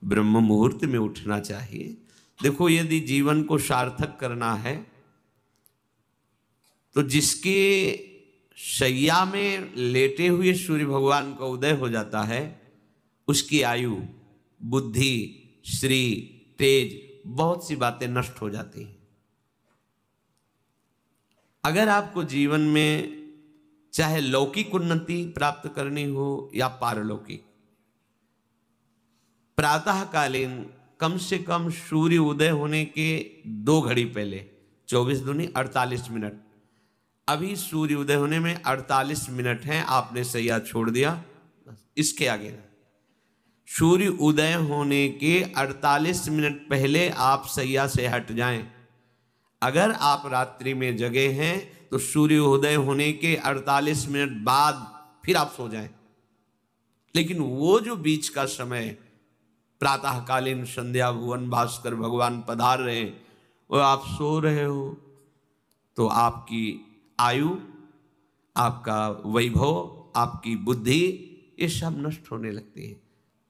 ब्रह्म मुहूर्त में उठना चाहिए। देखो, यदि जीवन को सार्थक करना है तो जिसके शैया में लेटे हुए सूर्य भगवान का उदय हो जाता है, उसकी आयु, बुद्धि, श्री, तेज, बहुत सी बातें नष्ट हो जाती हैं। अगर आपको जीवन में चाहे लौकिक उन्नति प्राप्त करनी हो या पारलौकिक, प्रातःकालीन कम से कम सूर्य उदय होने के 2 घड़ी पहले, 24 दूनी 48 मिनट, अभी सूर्य उदय होने में 48 मिनट हैं, आपने सैया छोड़ दिया, बस इसके आगे ना। सूर्य उदय होने के 48 मिनट पहले आप सैया से हट जाएं। अगर आप रात्रि में जगे हैं तो सूर्य उदय होने के 48 मिनट बाद फिर आप सो जाएं। लेकिन वो जो बीच का समय, प्रातःकालीन संध्या भुवन भास्कर भगवान पधार रहे हैं, वो आप सो रहे हो, तो आपकी आयु, आपका वैभव, आपकी बुद्धि, ये सब नष्ट होने लगती है,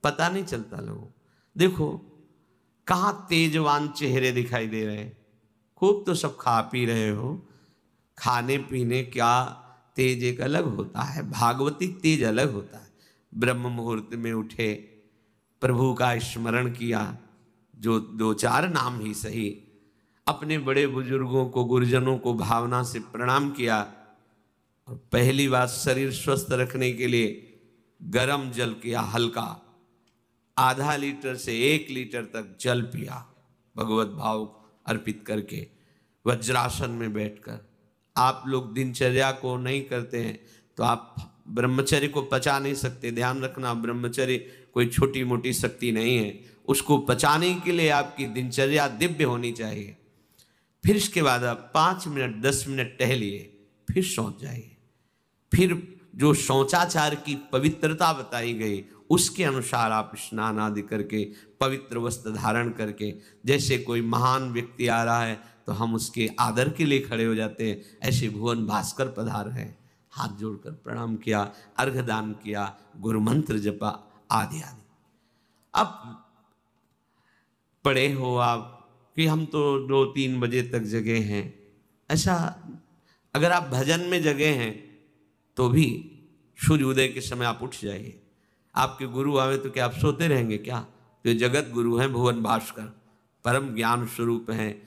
पता नहीं चलता लोगों। देखो कहाँ तेजवान चेहरे दिखाई दे रहे हैं, खूब तो सब खा पी रहे हो, खाने पीने का तेज एक अलग होता है, भागवतिक तेज अलग होता है। ब्रह्म मुहूर्त में उठे, प्रभु का स्मरण किया, जो 2-4 नाम ही सही, अपने बड़े बुजुर्गों को, गुरुजनों को भावना से प्रणाम किया, और पहली बात शरीर स्वस्थ रखने के लिए गरम जल किया, हल्का, आधा लीटर से 1 लीटर तक जल पिया, भगवत भाव अर्पित करके वज्रासन में बैठकर। आप लोग दिनचर्या को नहीं करते हैं तो आप ब्रह्मचर्य को पचा नहीं सकते। ध्यान रखना, ब्रह्मचर्य कोई छोटी मोटी शक्ति नहीं है, उसको पचाने के लिए आपकी दिनचर्या दिव्य होनी चाहिए। फिर इसके बाद आप 5 मिनट 10 मिनट टहलिए, फिर सो जाइए। फिर जो शौचाचार की पवित्रता बताई गई उसके अनुसार आप स्नान आदि करके, पवित्र वस्त्र धारण करके, जैसे कोई महान व्यक्ति आ रहा है तो हम उसके आदर के लिए खड़े हो जाते हैं, ऐसे भुवन भास्कर पधार हैं, हाथ जोड़कर प्रणाम किया, अर्घदान किया, गुरु मंत्र जपा आदि आदि। अब पढ़े हो आप कि हम तो 2-3 बजे तक जगे हैं, ऐसा अगर आप भजन में जगे हैं तो भी सूर्य उदय के समय आप उठ जाइए। आपके गुरु आवे तो क्या आप सोते रहेंगे क्या? तो जगत गुरु हैं भुवन भास्कर, परम ज्ञान स्वरूप हैं,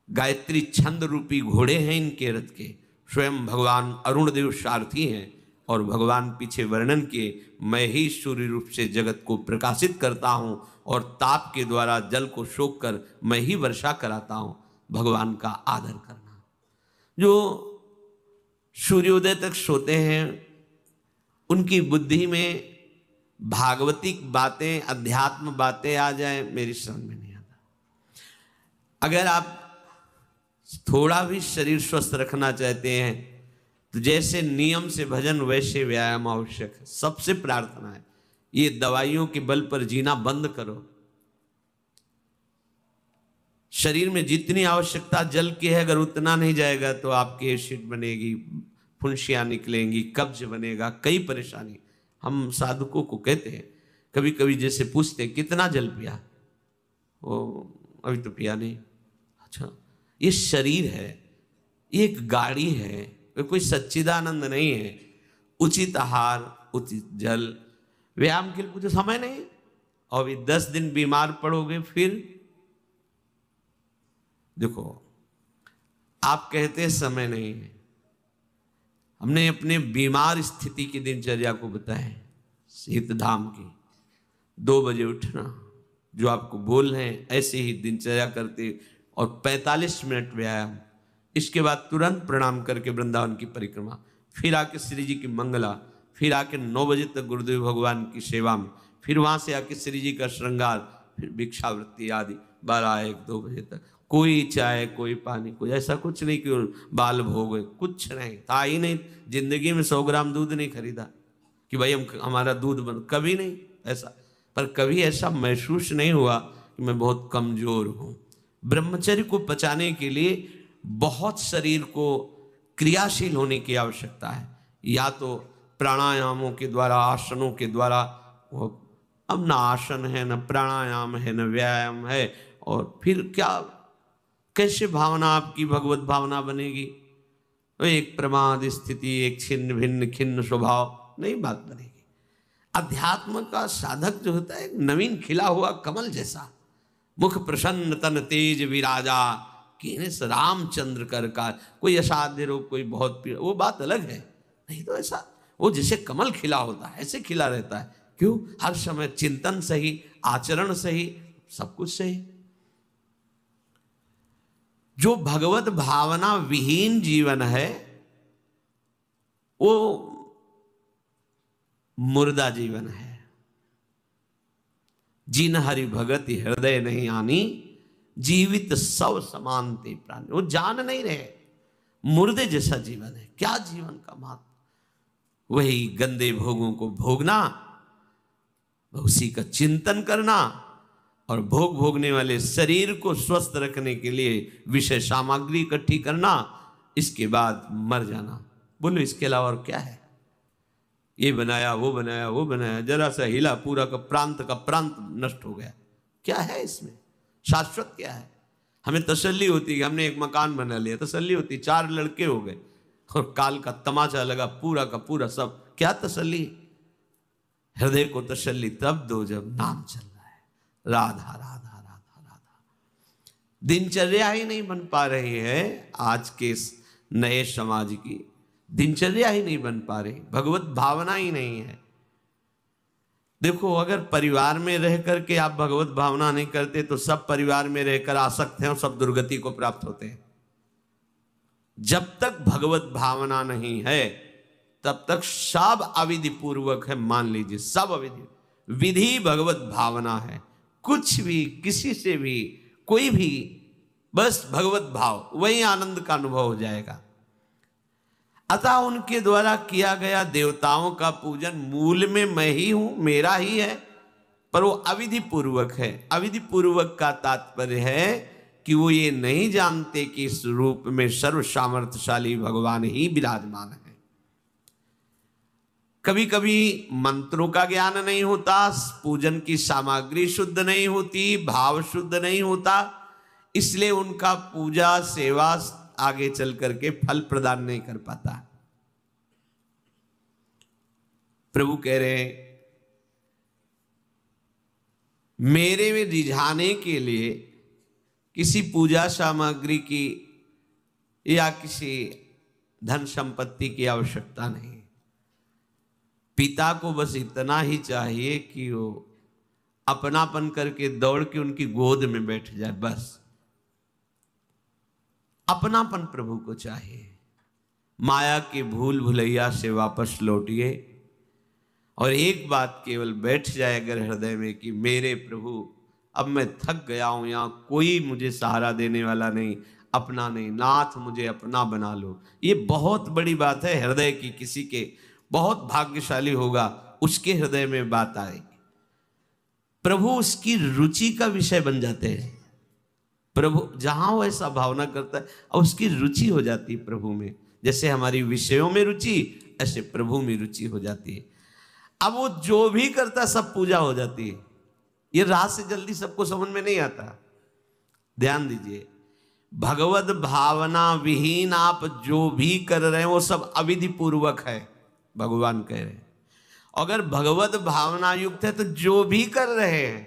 गायत्री छंद रूपी घोड़े हैं इनके रथ के, स्वयं भगवान अरुण देव सारथी हैं, और भगवान पीछे वर्णन किए, मैं ही सूर्य रूप से जगत को प्रकाशित करता हूँ और ताप के द्वारा जल को सोख कर मैं ही वर्षा कराता हूँ। भगवान का आदर करना। जो सूर्योदय तक सोते हैं उनकी बुद्धि में भागवतिक बातें, अध्यात्म बातें आ जाए, मेरी समझ में नहीं आता। अगर आप थोड़ा भी शरीर स्वस्थ रखना चाहते हैं तो जैसे नियम से भजन वैसे व्यायाम आवश्यक है। सबसे प्रार्थना है, ये दवाइयों के बल पर जीना बंद करो। शरीर में जितनी आवश्यकता जल की है, अगर उतना नहीं जाएगा तो आपकी एसिड बनेगी, फुंसियाँ निकलेंगी, कब्ज बनेगा, कई परेशानी। हम साधुकों को कहते हैं, कभी कभी जैसे पूछते हैं कितना जल पिया, वो अभी तो पिया नहीं। अच्छा, ये शरीर है, ये एक गाड़ी है, कोई सच्चिदानंद नहीं है। उचित आहार, उचित जल, व्यायाम के लिए कुछ समय नहीं। और अभी 10 दिन बीमार पड़ोगे फिर देखो, आप कहते हैं समय नहीं है, हमने अपने बीमार स्थिति की दिनचर्या को बताया। शीत धाम की 2 बजे उठना, जो आपको बोल रहे हैं ऐसे ही दिनचर्या करते, और 45 मिनट व्यायाम। इसके बाद तुरंत प्रणाम करके वृंदावन की परिक्रमा, फिर आके श्री जी की मंगला, फिर आके 9 बजे तक गुरुदेव भगवान की सेवा में, फिर वहाँ से आके श्री जी का श्रृंगार, फिर भिक्षावृत्ति आदि 12-1-2 बजे तक। कोई चाय, कोई पानी, कोई ऐसा कुछ नहीं कि बाल भोग, कुछ नहीं था ही नहीं। जिंदगी में 100 ग्राम दूध नहीं खरीदा कि भाई हमारा दूध बन, कभी नहीं ऐसा। पर कभी ऐसा महसूस नहीं हुआ कि मैं बहुत कमजोर हूँ। ब्रह्मचर्य को बचाने के लिए बहुत शरीर को क्रियाशील होने की आवश्यकता है। या तो प्राणायामों के द्वारा, आसनों के द्वारा वो अब ना आसन है, न प्राणायाम है, न व्यायाम है, और फिर क्या, कैसे भावना आपकी भगवत भावना बनेगी? तो एक प्रमाद स्थिति, एक छिन्न भिन्न खिन्न स्वभाव, नहीं बात बनेगी। अध्यात्म का साधक जो होता है एक नवीन खिला हुआ कमल जैसा, मुख प्रसन्न तन तेज विराजा, कीनेस रामचंद्र कर का। कोई असाध्य रोग, कोई बहुत पीड़ा, वो बात अलग है, नहीं तो ऐसा वो जैसे कमल खिला होता है ऐसे खिला रहता है। क्यों? हर समय चिंतन सही, आचरण सही, सब कुछ सही। जो भगवत भावना विहीन जीवन है वो मुर्दा जीवन है। जिन हरि भगति हृदय नहीं आनी, जीवित सब समानते प्राणी। वो जान नहीं रहे, मुर्दे जैसा जीवन है। क्या जीवन का महत्व? वही गंदे भोगों को भोगना, उसी का चिंतन करना, और भोग भोगने वाले शरीर को स्वस्थ रखने के लिए विषय सामग्री इकट्ठी करना, इसके बाद मर जाना। बोलो इसके अलावा और क्या है? ये बनाया, वो बनाया, वो बनाया, जरा सा हिला, पूरा का प्रांत नष्ट हो गया। क्या है इसमें? शाश्वत क्या है? हमें तसल्ली होती है, हमने एक मकान बना लिया, तसल्ली होती, 4 लड़के हो गए और काल का तमाचा लगा, पूरा का पूरा सब। क्या तसल्ली? हृदय को तसल्ली तब दो जब नाम चल रहा है, राधा राधा राधा राधा। दिनचर्या ही नहीं बन पा रही है आज के नए समाज की, दिनचर्या ही नहीं बन पा रही, भगवत भावना ही नहीं है। देखो, अगर परिवार में रह करके आप भगवत भावना नहीं करते तो सब परिवार में रहकर आसक्त हैं और सब दुर्गति को प्राप्त होते हैं। जब तक भगवत भावना नहीं है तब तक सब अविधि पूर्वक है। मान लीजिए सब अविधि, विधि भगवत भावना है। कुछ भी, किसी से भी, कोई भी, बस भगवत भाव, वही आनंद का अनुभव हो जाएगा। अतः उनके द्वारा किया गया देवताओं का पूजन मूल में मैं ही हूं, मेरा ही है, पर वो अविधि पूर्वक है। अविधि पूर्वक का तात्पर्य है कि वो ये नहीं जानते कि इस रूप में सर्व सामर्थ्यशाली भगवान ही विराजमान है। कभी कभी मंत्रों का ज्ञान नहीं होता, पूजन की सामग्री शुद्ध नहीं होती, भाव शुद्ध नहीं होता, इसलिए उनका पूजा सेवा आगे चल करके फल प्रदान नहीं कर पाता। प्रभु कह रहे हैं, मेरे में रिझाने के लिए किसी पूजा सामग्री की या किसी धन संपत्ति की आवश्यकता नहीं। पिता को बस इतना ही चाहिए कि वो अपनापन करके दौड़ के उनकी गोद में बैठ जाए, बस अपनापन प्रभु को चाहिए। माया के भूल भुलैया से वापस लौटिए और एक बात केवल बैठ जाए अगर हृदय में कि मेरे प्रभु, अब मैं थक गया हूं, यहां कोई मुझे सहारा देने वाला नहीं, अपना नहीं, नाथ मुझे अपना बना लो। ये बहुत बड़ी बात है हृदय की। किसी के बहुत भाग्यशाली होगा, उसके हृदय में बात आएगी। प्रभु उसकी रुचि का विषय बन जाते हैं। प्रभु जहां वो ऐसा भावना करता है और उसकी रुचि हो जाती है प्रभु में। जैसे हमारी विषयों में रुचि, ऐसे प्रभु में रुचि हो जाती है। अब वो जो भी करता सब पूजा हो जाती है। ये रात से जल्दी सबको समझ में नहीं आता। ध्यान दीजिए, भगवत भावना विहीन आप जो भी कर रहे हैं वो सब अविधि पूर्वक है, भगवान कह रहे हैं। अगर भगवत भावना युक्त है तो जो भी कर रहे हैं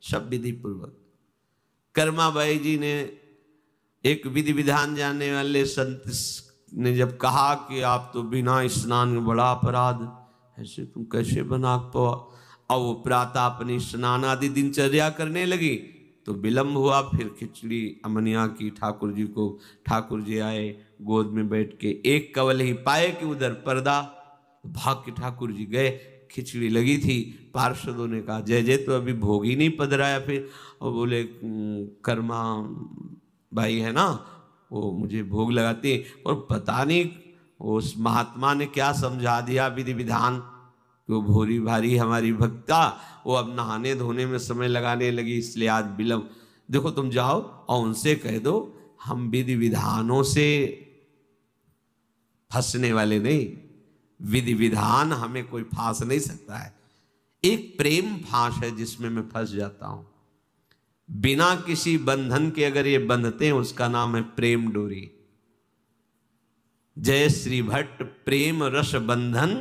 सब विधि पूर्वक। कर्माबाई जी ने, एक विधि विधान जानने वाले संत ने जब कहा कि आप तो बिना स्नान में बड़ा अपराध, ऐसे तुम कैसे बना पाओ? और वो प्रातः अपनी स्नान आदि दिनचर्या करने लगी तो विलंब हुआ। फिर खिचड़ी अमनिया की ठाकुर जी को, ठाकुर जी आए गोद में बैठ के, एक कवल ही पाए कि उधर पर्दा, भाग के ठाकुर जी गए। खिचड़ी लगी थी, पार्षदों ने कहा जय जय तो अभी भोग ही नहीं पधराया। फिर और बोले कर्मा भाई है ना, वो मुझे भोग लगाती है। और पता नहीं उस महात्मा ने क्या समझा दिया विधि विधान, वो भोरी भारी हमारी भक्ता, वो अब नहाने धोने में समय लगाने लगी, इसलिए आज विलंब। देखो तुम जाओ और उनसे कह दो हम विधि विधानों से फंसने वाले नहीं, विधि विधान हमें कोई फांस नहीं सकता है। एक प्रेम फांस है जिसमें मैं फंस जाता हूं। बिना किसी बंधन के अगर ये बंधते हैं उसका नाम है प्रेम डोरी। जय श्री भट्ट प्रेम रस बंधन,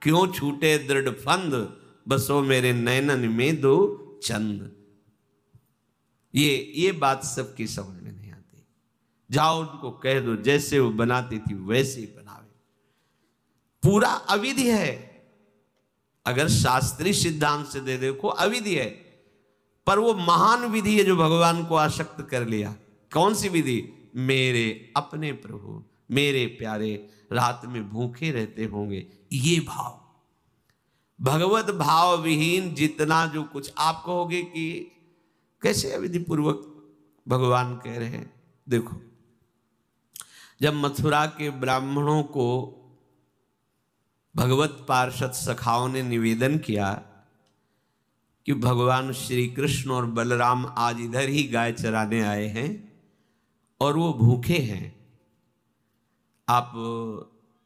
क्यों छूटे दृढ़ फंद, बसो मेरे नैनन में दो चंद। ये बात सबकी समझ में नहीं आती। जाओ उनको कह दो जैसे वो बनाती थी वैसे ही बनावे। पूरा अविधि है। अगर शास्त्रीय सिद्धांत से दे देखो अविधि है, पर वो महान विधि है जो भगवान को आसक्त कर लिया। कौन सी विधि? मेरे अपने प्रभु, मेरे प्यारे रात में भूखे रहते होंगे, ये भाव। भगवत भाव विहीन जितना जो कुछ आप कहोगे कि कैसे अविधि पूर्वक भगवान कह रहे हैं। देखो, जब मथुरा के ब्राह्मणों को भगवत पार्षद सखाओं ने निवेदन किया कि भगवान श्री कृष्ण और बलराम आज इधर ही गाय चराने आए हैं और वो भूखे हैं, आप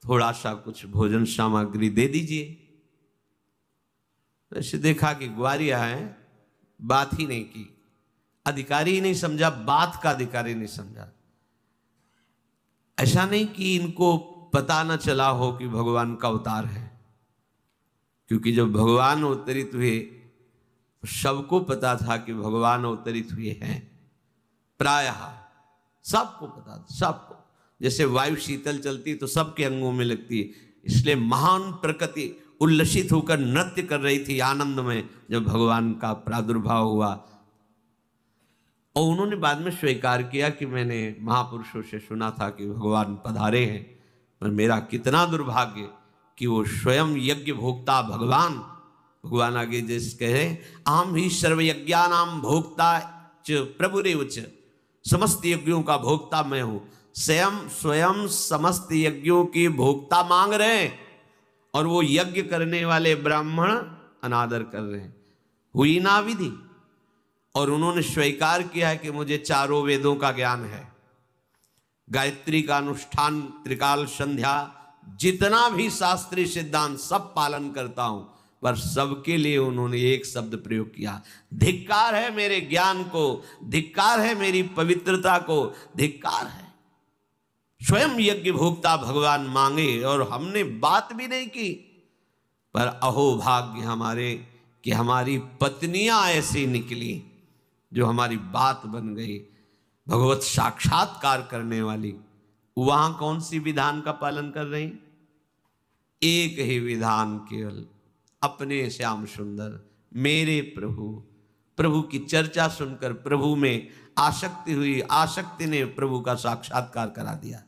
थोड़ा सा कुछ भोजन सामग्री दे दीजिए। ऐसे देखा कि ग्वारिया है, बात ही नहीं की, अधिकारी ही नहीं समझा, बात का अधिकारी नहीं समझा। ऐसा नहीं कि इनको पता न चला हो कि भगवान का अवतार है, क्योंकि जब भगवान अवतरित हुए सबको पता था कि भगवान अवतरित हुए हैं। प्रायः सबको पता था, सबको। जैसे वायु शीतल चलती तो सबके अंगों में लगती है, इसलिए महान प्रकृति उल्लसित होकर नृत्य कर रही थी आनंद में जब भगवान का प्रादुर्भाव हुआ। और उन्होंने बाद में स्वीकार किया कि मैंने महापुरुषों से सुना था कि भगवान पधारे हैं, पर मेरा कितना दुर्भाग्य कि वो स्वयं यज्ञ भोक्ता भगवान आगे जैसे कहे, आम ही सर्वयज्ञानाम भोक्ता च प्रभुरेव च, समस्त यज्ञों का भोक्ता मैं हूं। स्वयं समस्त यज्ञों की भोक्ता मांग रहे हैं और वो यज्ञ करने वाले ब्राह्मण अनादर कर रहे हैं। हुई ना विधि। और उन्होंने स्वीकार किया है कि मुझे चारों वेदों का ज्ञान है, गायत्री का अनुष्ठान, त्रिकाल संध्या, जितना भी शास्त्रीय सिद्धांत सब पालन करता हूं। पर सबके लिए उन्होंने एक शब्द प्रयोग किया, धिक्कार है मेरे ज्ञान को, धिक्कार है मेरी पवित्रता को, धिक्कार है। स्वयं यज्ञ भोक्ता भगवान मांगे और हमने बात भी नहीं की। पर अहो भाग्य हमारे कि हमारी पत्नियां ऐसी निकली जो हमारी बात बन गई, भगवत साक्षात्कार करने वाली। वहां कौन सी विधान का पालन कर रही? एक ही विधान, केवल अपने श्याम सुंदर मेरे प्रभु की चर्चा सुनकर प्रभु में आसक्ति हुई, आसक्ति ने प्रभु का साक्षात्कार करा दिया।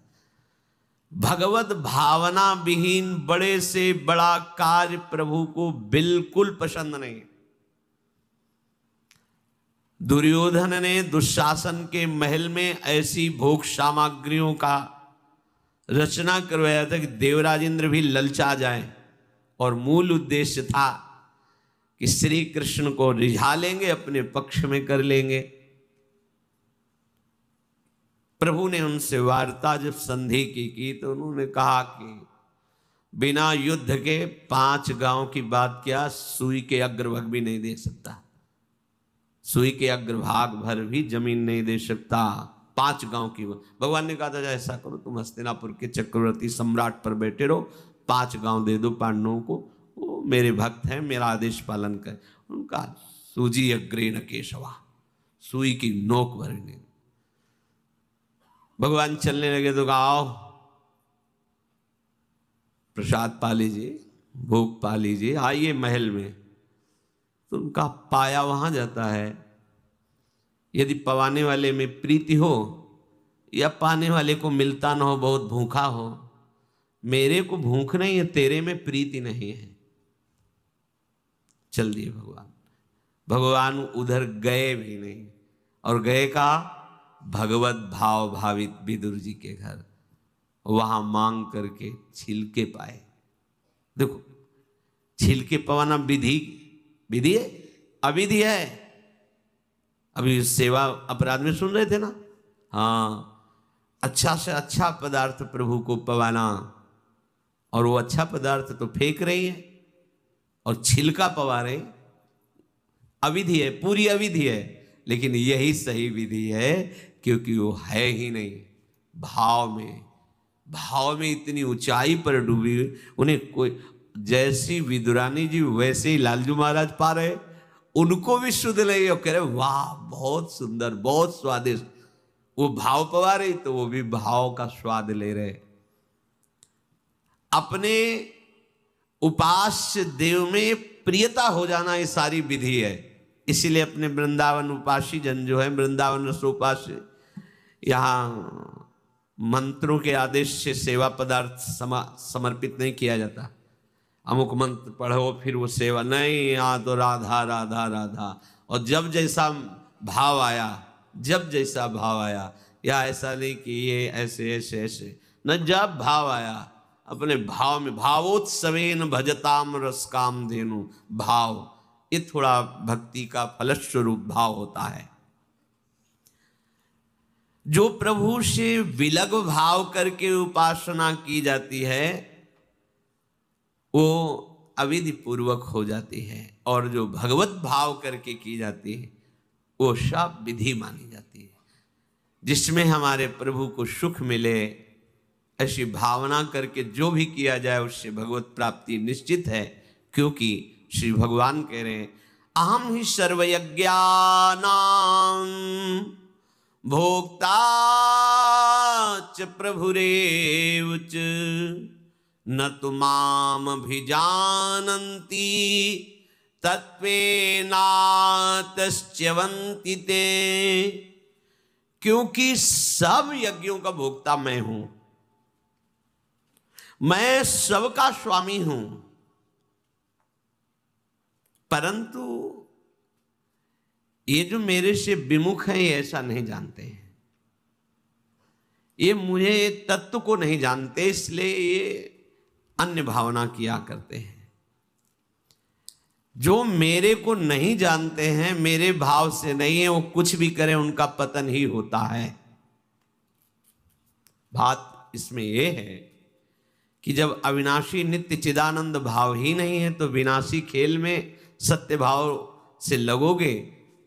भगवत भावना विहीन बड़े से बड़ा कार्य प्रभु को बिल्कुल पसंद नहीं। दुर्योधन ने दुशासन के महल में ऐसी भोग सामग्रियों का रचना करवाया था कि देवराज इंद्र भी ललचा जाए, और मूल उद्देश्य था कि श्री कृष्ण को रिझा लेंगे, अपने पक्ष में कर लेंगे। प्रभु ने उनसे वार्ता जब संधि की तो उन्होंने कहा कि बिना युद्ध के 5 गांव की बात क्या, सुई के अग्रभाग भी नहीं दे सकता, सुई के अग्रभाग भर भी जमीन नहीं दे सकता। 5 गांव की भगवान ने कहा था ऐसा करो, तुम हस्तिनापुर के चक्रवर्ती सम्राट पर बैठे रहो, 5 गांव दे दो पांडवों को, वो मेरे भक्त हैं, मेरा आदेश पालन कर। उनका सूजी अग्रेण केशवा, सुई की नोक भरने। भगवान चलने लगे तो कहा आओ प्रसाद पा लीजिए, भोग पा लीजिए, आइए महल में। तो उनका पाया वहां जाता है। यदि पवाने वाले में प्रीति हो या पाने वाले को मिलता ना हो, बहुत भूखा हो, मेरे को भूख नहीं है, तेरे में प्रीति नहीं है, चल दिए भगवान उधर गए भी नहीं। और गए का भगवत भाव भावित विदुर जी के घर, वहां मांग करके छिलके पाए। देखो, छिलके पवाना विधि है, अविधि है। अभी सेवा अपराध में सुन रहे थे ना, हाँ, अच्छा से अच्छा पदार्थ प्रभु को पवाना, और वो अच्छा पदार्थ तो फेंक रही है। और छिलका पवारे अविधि है, पूरी अविधि है, लेकिन यही सही विधि है, क्योंकि वो है ही नहीं भाव में। भाव में इतनी ऊंचाई पर डूबी, उन्हें कोई, जैसी विदुरानी जी वैसे ही लालजू महाराज पा रहे, उनको भी शुद्ध नहीं, और कह रहे वाह बहुत सुंदर, बहुत स्वादिष्ट। वो भाव पवा रही तो वो भी भाव का स्वाद ले रहे। अपने उपास्य देव में प्रियता हो जाना ये सारी विधि है। इसीलिए अपने वृंदावन उपासी जन जो है, वृंदावन रसोपास्य, यहाँ मंत्रों के आदेश से सेवा पदार्थ समर्पित नहीं किया जाता। अमुक मंत्र पढ़ो फिर वो सेवा नहीं, यहाँ तो राधा राधा राधा। और जब जैसा भाव आया, जब जैसा भाव आया, या ऐसा नहीं कि ये ऐसे ऐसे ऐसे न, जब भाव आया अपने भाव में, भावोत्सवेन भजताम रस काम धेनु। भाव ये थोड़ा भक्ति का फलस्वरूप भाव होता है। जो प्रभु से विलग भाव करके उपासना की जाती है वो अविधि पूर्वक हो जाती है, और जो भगवत भाव करके की जाती है वो सब विधि मानी जाती है। जिसमें हमारे प्रभु को सुख मिले, ऐसी भावना करके जो भी किया जाए उससे भगवत प्राप्ति निश्चित है। क्योंकि श्री भगवान कह रहे हैं अहम ही सर्वयज्ञानां भोक्ता च प्रभुरेव च न तु माम अभिजानन्ति तत्त्वेनातश्च्यवन्ति ते। क्योंकि सब यज्ञों का भोक्ता मैं हूं, मैं सबका स्वामी हूं, परंतु ये जो मेरे से विमुख हैं ये ऐसा नहीं जानते हैं, ये मुझे तत्व को नहीं जानते, इसलिए ये अन्य भावना किया करते हैं। जो मेरे को नहीं जानते हैं, मेरे भाव से नहीं है, वो कुछ भी करें उनका पतन ही होता है। बात इसमें यह है कि जब अविनाशी नित्य चिदानंद भाव ही नहीं है तो विनाशी खेल में सत्य भाव से लगोगे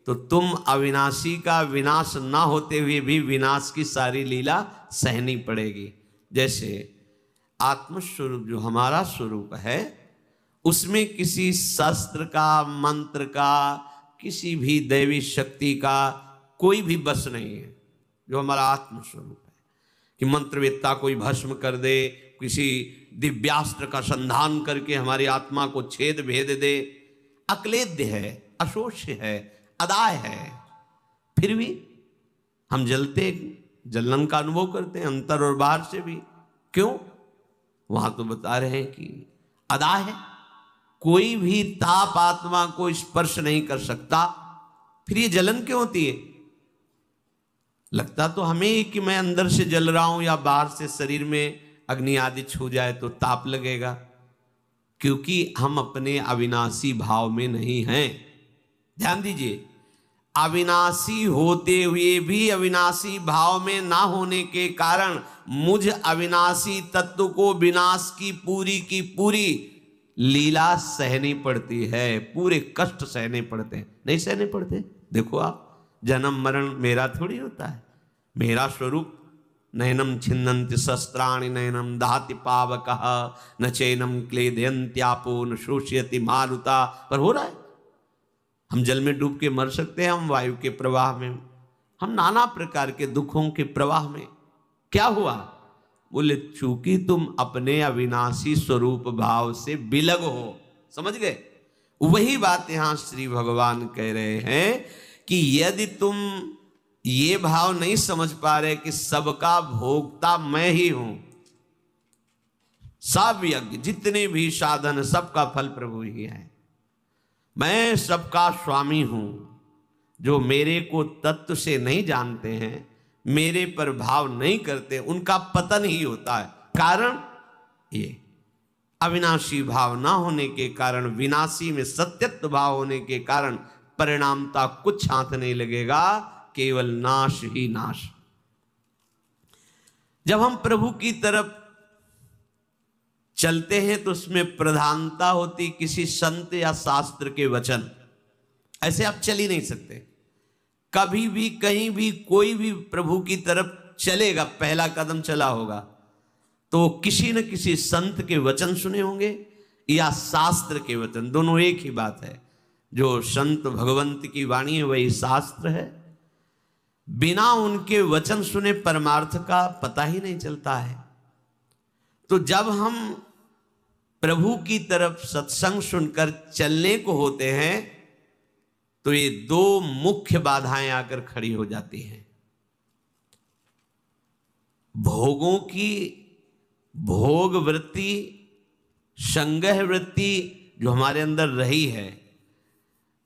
तो तुम अविनाशी का विनाश ना होते हुए भी विनाश की सारी लीला सहनी पड़ेगी। जैसे आत्मस्वरूप जो हमारा स्वरूप है उसमें किसी शस्त्र का, मंत्र का, किसी भी दैवी शक्ति का कोई भी बस नहीं है। जो हमारा आत्मस्वरूप है कि मंत्रवेत्ता कोई भस्म कर दे, किसी दिव्यास्त्र का संधान करके हमारी आत्मा को छेद भेद दे, अक्लेद्य है, अशोष्य है, अदाय है, फिर भी हम जलते, जलन का अनुभव करते हैं अंतर और बाहर से भी। क्यों? वहां तो बता रहे हैं कि अदाय है, कोई भी ताप आत्मा को स्पर्श नहीं कर सकता, फिर ये जलन क्यों होती है? लगता तो हमें कि मैं अंदर से जल रहा हूं या बाहर से शरीर में अग्नि आदि छू जाए तो ताप लगेगा, क्योंकि हम अपने अविनाशी भाव में नहीं हैं। ध्यान दीजिए, अविनाशी होते हुए भी अविनाशी भाव में ना होने के कारण मुझ अविनाशी तत्व को विनाश की पूरी लीला सहनी पड़ती है, पूरे कष्ट सहने पड़ते हैं। नहीं सहने पड़ते? देखो आप, जन्म मरण मेरा थोड़ी होता है, मेरा स्वरूप नयनम छिन्नन्ति शस्त्राणि नयनम दहति पावकः न चैनम क्लेदयन्त्यापो न शोषयति मारुता, पर हो रहा है। हम जल में डूब के मर सकते हैं, हम वायु के प्रवाह में, हम नाना प्रकार के दुखों के प्रवाह में। क्या हुआ? बोले चूंकि तुम अपने अविनाशी स्वरूप भाव से विलग हो। समझ गए? वही बात यहां श्री भगवान कह रहे हैं कि यदि तुम ये भाव नहीं समझ पा रहे कि सबका भोक्ता मैं ही हूं, सब यज्ञ जितने भी साधन सबका फल प्रभु ही है, मैं सबका स्वामी हूं। जो मेरे को तत्व से नहीं जानते हैं, मेरे पर भाव नहीं करते, उनका पतन ही होता है। कारण ये अविनाशी भाव ना होने के कारण, विनाशी में सत्यत्व भाव होने के कारण परिणामता कुछ हाथ नहीं लगेगा, केवल नाश ही नाश। जब हम प्रभु की तरफ चलते हैं तो उसमें प्रधानता होती किसी संत या शास्त्र के वचन। ऐसे आप चल ही नहीं सकते। कभी भी कहीं भी कोई भी प्रभु की तरफ चलेगा, पहला कदम चला होगा तो किसी न किसी संत के वचन सुने होंगे या शास्त्र के वचन, दोनों एक ही बात है। जो संत भगवंत की वाणी है वही शास्त्र है। बिना उनके वचन सुने परमार्थ का पता ही नहीं चलता है। तो जब हम प्रभु की तरफ सत्संग सुनकर चलने को होते हैं तो ये दो मुख्य बाधाएं आकर खड़ी हो जाती हैं। भोगों की भोग वृत्ति, संग्रह वृत्ति जो हमारे अंदर रही है,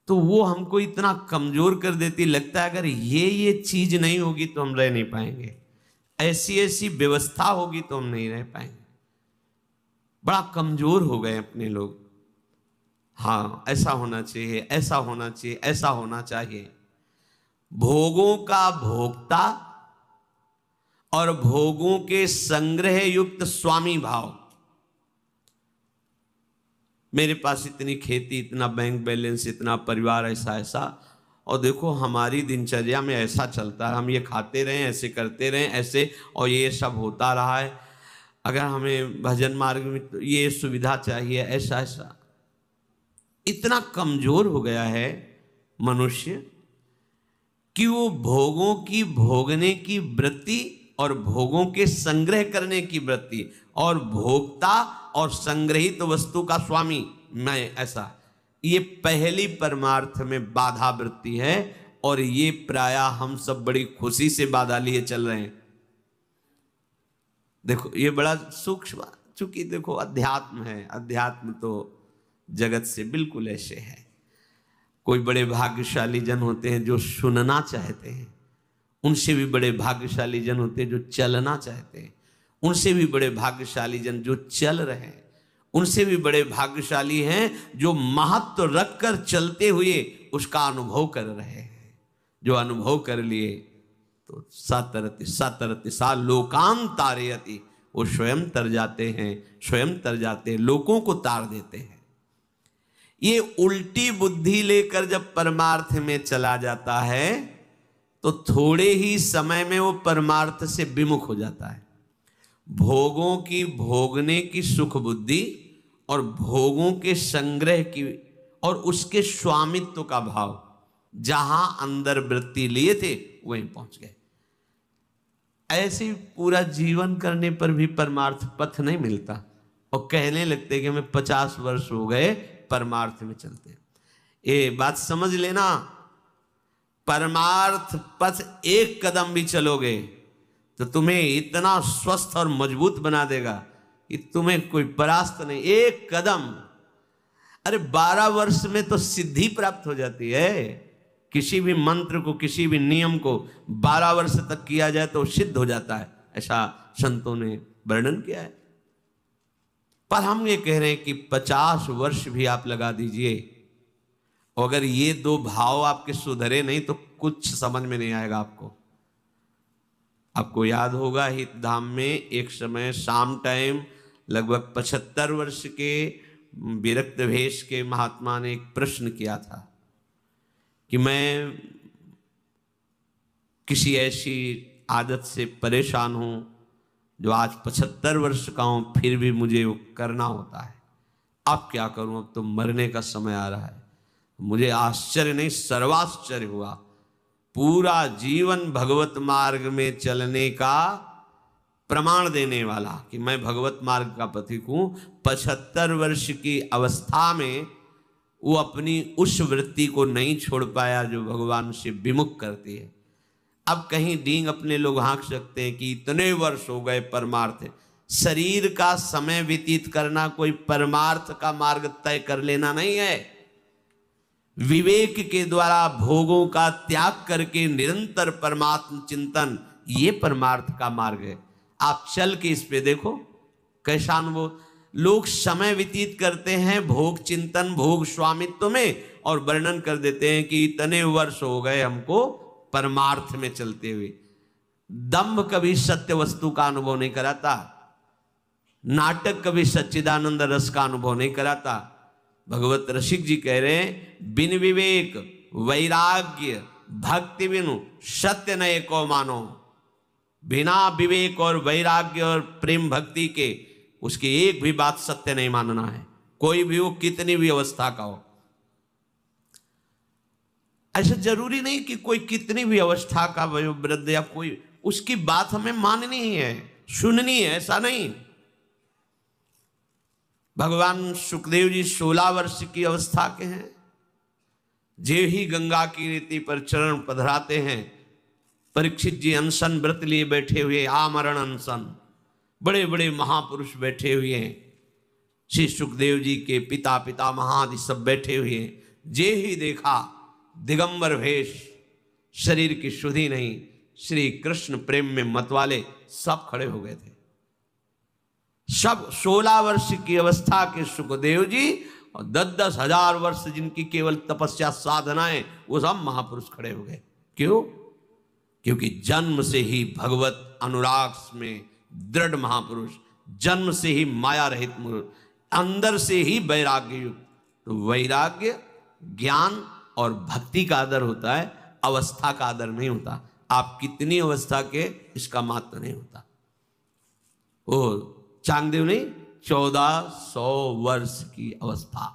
तो वो हमको इतना कमजोर कर देती, लगता है अगर ये चीज नहीं होगी तो हम रह नहीं पाएंगे, ऐसी ऐसी व्यवस्था होगी तो हम नहीं रह पाएंगे। बड़ा कमजोर हो गए अपने लोग। हाँ, ऐसा होना चाहिए, ऐसा होना चाहिए, ऐसा होना चाहिए। भोगों का भोक्ता और भोगों के संग्रह युक्त स्वामी भाव। मेरे पास इतनी खेती, इतना बैंक बैलेंस, इतना परिवार, ऐसा ऐसा, और देखो हमारी दिनचर्या में ऐसा चलता है, हम ये खाते रहें, ऐसे करते रहें, ऐसे, और ये सब होता रहा है। अगर हमें भजन मार्ग में तो ये सुविधा चाहिए, ऐसा ऐसा। इतना कमजोर हो गया है मनुष्य कि वो भोगों की भोगने की वृत्ति और भोगों के संग्रह करने की वृत्ति और भोक्ता और संग्रहित वस्तु का स्वामी मैं, ऐसा, ये पहली परमार्थ में बाधा वृत्ति है। और ये प्रायः हम सब बड़ी खुशी से बाधा लिए चल रहे हैं। देखो ये बड़ा सूक्ष्म, चूंकि देखो अध्यात्म है, अध्यात्म तो जगत से बिल्कुल ऐसे है। कोई बड़े भाग्यशाली जन होते हैं जो सुनना चाहते हैं, उनसे भी बड़े भाग्यशाली जन होते हैं जो चलना चाहते हैं, उनसे भी बड़े भाग्यशाली जन जो चल रहे हैं, उनसे भी बड़े भाग्यशाली हैं जो महत्व रखकर चलते हुए उसका अनुभव कर रहे हैं। जो अनुभव कर लिए तो सतरति सतरति सा लोकान तारयति, वो स्वयं तर जाते हैं, स्वयं तर जाते हैं, लोगों को तार देते हैं। ये उल्टी बुद्धि लेकर जब परमार्थ में चला जाता है तो थोड़े ही समय में वो परमार्थ से विमुख हो जाता है। भोगों की भोगने की सुख बुद्धि और भोगों के संग्रह की और उसके स्वामित्व का भाव, जहां अंदर वृत्ति लिए थे वहीं पहुंच गए। ऐसे पूरा जीवन करने पर भी परमार्थ पथ नहीं मिलता और कहने लगते कि हमें 50 वर्ष हो गए परमार्थ में चलते हैं। ये बात समझ लेना, परमार्थ पथ एक कदम भी चलोगे तो तुम्हें इतना स्वस्थ और मजबूत बना देगा कि तुम्हें कोई परास्त नहीं। एक कदम, अरे 12 वर्ष में तो सिद्धि प्राप्त हो जाती है। किसी भी मंत्र को, किसी भी नियम को 12 वर्ष तक किया जाए तो सिद्ध हो जाता है, ऐसा संतों ने वर्णन किया है। पर हम ये कह रहे हैं कि 50 वर्ष भी आप लगा दीजिए, अगर ये दो भाव आपके सुधरे नहीं तो कुछ समझ में नहीं आएगा आपको। आपको याद होगा हितधाम में एक समय शाम टाइम लगभग 75 वर्ष के विरक्त भेष के महात्मा ने एक प्रश्न किया था कि मैं किसी ऐसी आदत से परेशान हूं जो आज 75 वर्ष का हूं, फिर भी मुझे वो करना होता है। अब क्या करूं, अब तो मरने का समय आ रहा है। मुझे आश्चर्य नहीं, सर्वाश्चर्य हुआ। पूरा जीवन भगवत मार्ग में चलने का प्रमाण देने वाला कि मैं भगवत मार्ग का पथिक हूं, 75 वर्ष की अवस्था में वो अपनी उस वृत्ति को नहीं छोड़ पाया जो भगवान से विमुख करती है। अब कहीं डींग अपने लोग हाँक सकते हैं कि इतने वर्ष हो गए परमार्थ। शरीर का समय व्यतीत करना कोई परमार्थ का मार्ग तय कर लेना नहीं है। विवेक के द्वारा भोगों का त्याग करके निरंतर परमात्म चिंतन, ये परमार्थ का मार्ग है। आप चल के इस पे देखो कैसा अनुभव। लोग समय व्यतीत करते हैं भोग चिंतन, भोग स्वामित्व में, और वर्णन कर देते हैं कि इतने वर्ष हो गए हमको परमार्थ में चलते हुए। दंभ कभी सत्य वस्तु का अनुभव नहीं कराता। नाटक कभी सच्चिदानंद रस का अनुभव नहीं कराता। भगवत रसिक जी कह रहे हैं, बिन विवेक वैराग्य भक्ति बिनु सत्य न एको मानो। बिना विवेक और वैराग्य और प्रेम भक्ति के उसकी एक भी बात सत्य नहीं मानना है, कोई भी हो, कितनी भी अवस्था का हो। ऐसा जरूरी नहीं कि कोई कितनी भी अवस्था का वयोवृद्ध या कोई, उसकी बात हमें माननी है, सुननी है, ऐसा नहीं। भगवान सुखदेव जी 16 वर्ष की अवस्था के हैं, जे ही गंगा की रीति पर चरण पधराते हैं। परीक्षित जी अनशन व्रत लिए बैठे हुए, आमरण अनशन, बड़े बड़े महापुरुष बैठे हुए हैं। श्री सुखदेव जी के पिता पितामह आदि सब बैठे हुए हैं। जे ही देखा दिगंबर वेश, शरीर की शुद्धि नहीं, श्री कृष्ण प्रेम में मतवाले सब खड़े हो गए थे। सब 16 वर्ष की अवस्था के सुखदेव जी और 10-10 हजार वर्ष जिनकी केवल तपस्या साधनाएं, वो सब महापुरुष खड़े हो गए। क्यों? क्योंकि जन्म से ही भगवत अनुराग में दृढ़ महापुरुष, जन्म से ही माया रहित मूर्ख, अंदर से ही वैराग्य युक्त। तो वैराग्य ज्ञान और भक्ति का आदर होता है, अवस्था का आदर नहीं होता। आप कितनी अवस्था के, इसका मात्र नहीं होता। ओ चांगदेव ने 1400 वर्ष की अवस्था,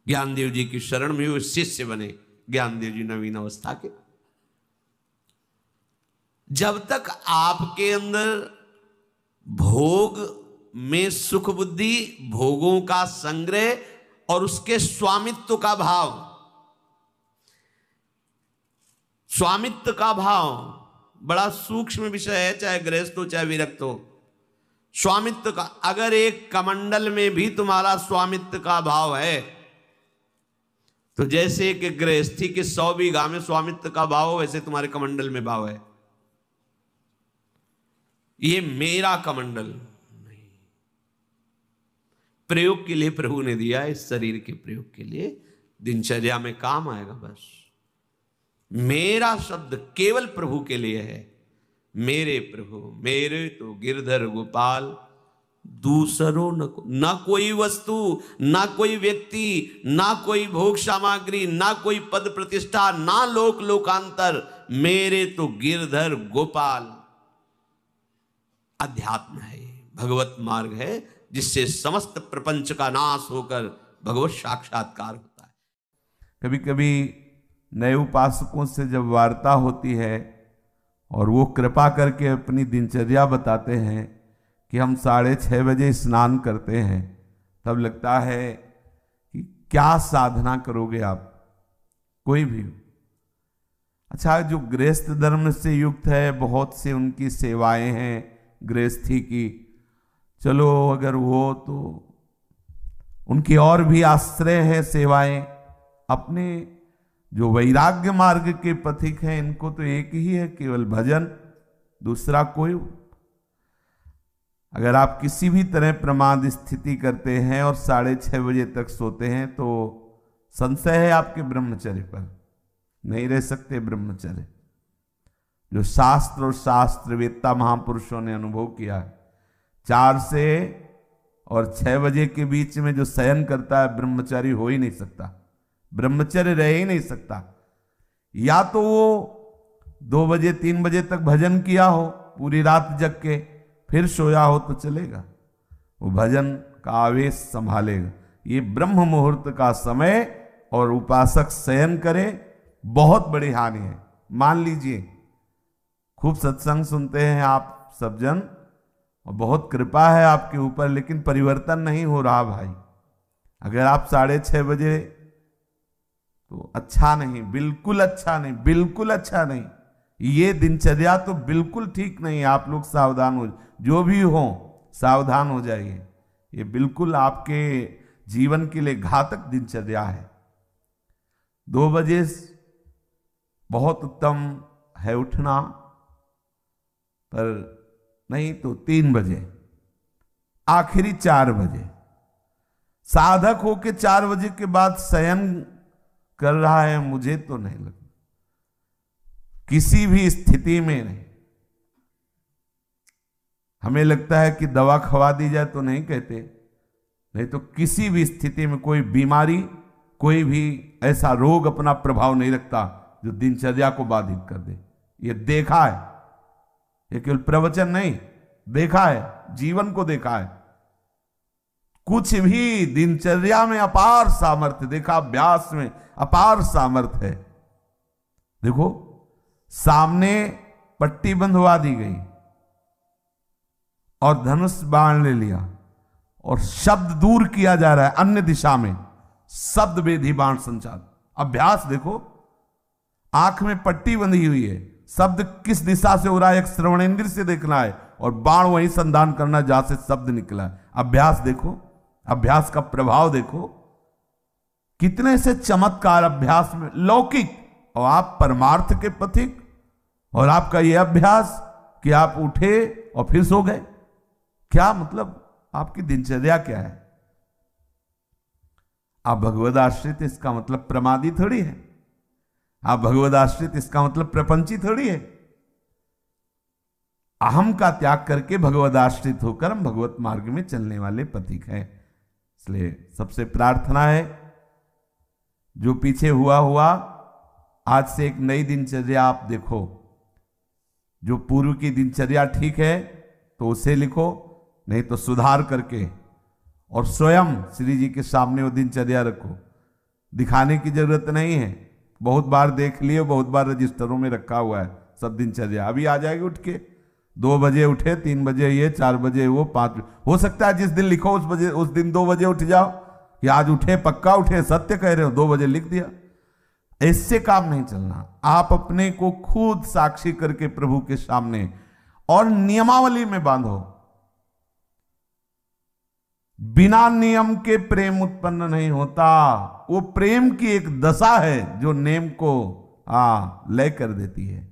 ज्ञानदेव जी की शरण में वो शिष्य बने। ज्ञानदेव जी नवीन अवस्था के। जब तक आपके अंदर भोग में सुख बुद्धि, भोगों का संग्रह और उसके स्वामित्व का भाव, स्वामित्व का भाव बड़ा सूक्ष्म विषय है, चाहे गृहस्थ हो चाहे विरक्त हो। स्वामित्व का, अगर एक कमंडल में भी तुम्हारा स्वामित्व का भाव है, तो जैसे एक गृहस्थी के 100 बीघा में स्वामित्व का भाव हो, वैसे तुम्हारे कमंडल में भाव है। ये मेरा कमंडल नहीं, प्रयोग के लिए प्रभु ने दिया, इस शरीर के प्रयोग के लिए, दिनचर्या में काम आएगा। बस मेरा शब्द केवल प्रभु के लिए है। मेरे प्रभु, मेरे तो गिरधर गोपाल, दूसरों न कोई वस्तु, ना कोई व्यक्ति, ना कोई भोग सामग्री, ना कोई पद प्रतिष्ठा, ना लोक लोकांतर, मेरे तो गिरधर गोपाल। अध्यात्म है, भगवत मार्ग है, जिससे समस्त प्रपंच का नाश होकर भगवत साक्षात्कार होता है। कभी कभी नए उपासकों से जब वार्ता होती है और वो कृपा करके अपनी दिनचर्या बताते हैं कि हम 6:30 बजे स्नान करते हैं, तब लगता है कि क्या साधना करोगे आप, कोई भी हो। अच्छा, जो गृहस्थ धर्म से युक्त है, बहुत से उनकी सेवाएं हैं गृहस्थी की, चलो अगर वो तो उनकी और भी आश्रय है सेवाएं। अपने जो वैराग्य मार्ग के पथिक हैं, इनको तो एक ही है, केवल भजन, दूसरा कोई। अगर आप किसी भी तरह प्रमाद स्थिति करते हैं और 6:30 बजे तक सोते हैं, तो संशय है आपके ब्रह्मचर्य पर, नहीं रह सकते ब्रह्मचर्य। जो शास्त्र और शास्त्रवेत्ता महापुरुषों ने अनुभव किया है, 4 से और 6 बजे के बीच में जो शयन करता है, ब्रह्मचारी हो ही नहीं सकता, ब्रह्मचर्य रह ही नहीं सकता। या तो वो 2 बजे 3 बजे तक भजन किया हो, पूरी रात जग के, फिर सोया हो तो चलेगा, वो भजन का आवेश संभालेगा। ये ब्रह्म मुहूर्त का समय और उपासक शयन करे, बहुत बड़ी हानि है। मान लीजिए खूब सत्संग सुनते हैं आप सब जन, और बहुत कृपा है आपके ऊपर, लेकिन परिवर्तन नहीं हो रहा भाई। अगर आप 6:30 बजे, तो अच्छा नहीं, बिल्कुल अच्छा नहीं, बिल्कुल अच्छा नहीं। ये दिनचर्या तो बिल्कुल ठीक नहीं। आप लोग सावधान हो, जो भी हो सावधान हो जाइए। ये बिल्कुल आपके जीवन के लिए घातक दिनचर्या है। 2 बजे बहुत उत्तम है उठना, पर नहीं तो 3 बजे, आखिरी 4 बजे। साधक होके 4 बजे के बाद शयन कर रहा है, मुझे तो नहीं लगता, किसी भी स्थिति में नहीं। हमें लगता है कि दवा खवा दी जाए तो नहीं कहते, नहीं तो किसी भी स्थिति में कोई बीमारी, कोई भी ऐसा रोग अपना प्रभाव नहीं रखता जो दिनचर्या को बाधित कर दे। ये देखा है, ये केवल प्रवचन नहीं, देखा है, जीवन को देखा है। कुछ भी दिनचर्या में अपार सामर्थ्य देखा, अभ्यास में अपार सामर्थ्य है। देखो सामने पट्टी बंधवा दी गई और धनुष बाण ले लिया और शब्द दूर किया जा रहा है अन्य दिशा में, शब्द वेधी बाण संचार। अभ्यास देखो, आंख में पट्टी बंधी हुई है, शब्द किस दिशा से हो रहा है एक श्रवणेंद्र से देखना है और बाण वहीं संधान करना जहां से शब्द निकला है। अभ्यास देखो, अभ्यास का प्रभाव देखो, कितने से चमत्कार अभ्यास में लौकिक, और आप परमार्थ के पथिक, और आपका यह अभ्यास कि आप उठे और फिर सो गए। क्या मतलब, आपकी दिनचर्या क्या है? आप भगवद आश्रित, इसका मतलब प्रमादी थोड़ी है। आप भगवद आश्रित, इसका मतलब प्रपंची थोड़ी है। अहम का त्याग करके भगवद आश्रित होकर हम भगवत मार्ग में चलने वाले पथिक हैं। इसलिए सबसे प्रार्थना है, जो पीछे हुआ हुआ, आज से एक नई दिनचर्या आप देखो। जो पूर्व की दिनचर्या ठीक है तो उसे लिखो, नहीं तो सुधार करके और स्वयं श्री जी के सामने वो दिनचर्या रखो। दिखाने की जरूरत नहीं है, बहुत बार देख लिए, बहुत बार रजिस्टरों में रखा हुआ है सब दिनचर्या। अभी आ जाएगी उठ के, 2 बजे उठे, 3 बजे ये, 4 बजे वो, 5 हो सकता है जिस दिन लिखो उस दिन 2 बजे उठ जाओ कि आज उठे, पक्का उठे, सत्य कह रहे हो, 2 बजे लिख दिया। इससे काम नहीं चलना। आप अपने को खुद साक्षी करके प्रभु के सामने और नियमावली में बांधो। बिना नियम के प्रेम उत्पन्न नहीं होता। वो प्रेम की एक दशा है जो नेम को लय कर देती है।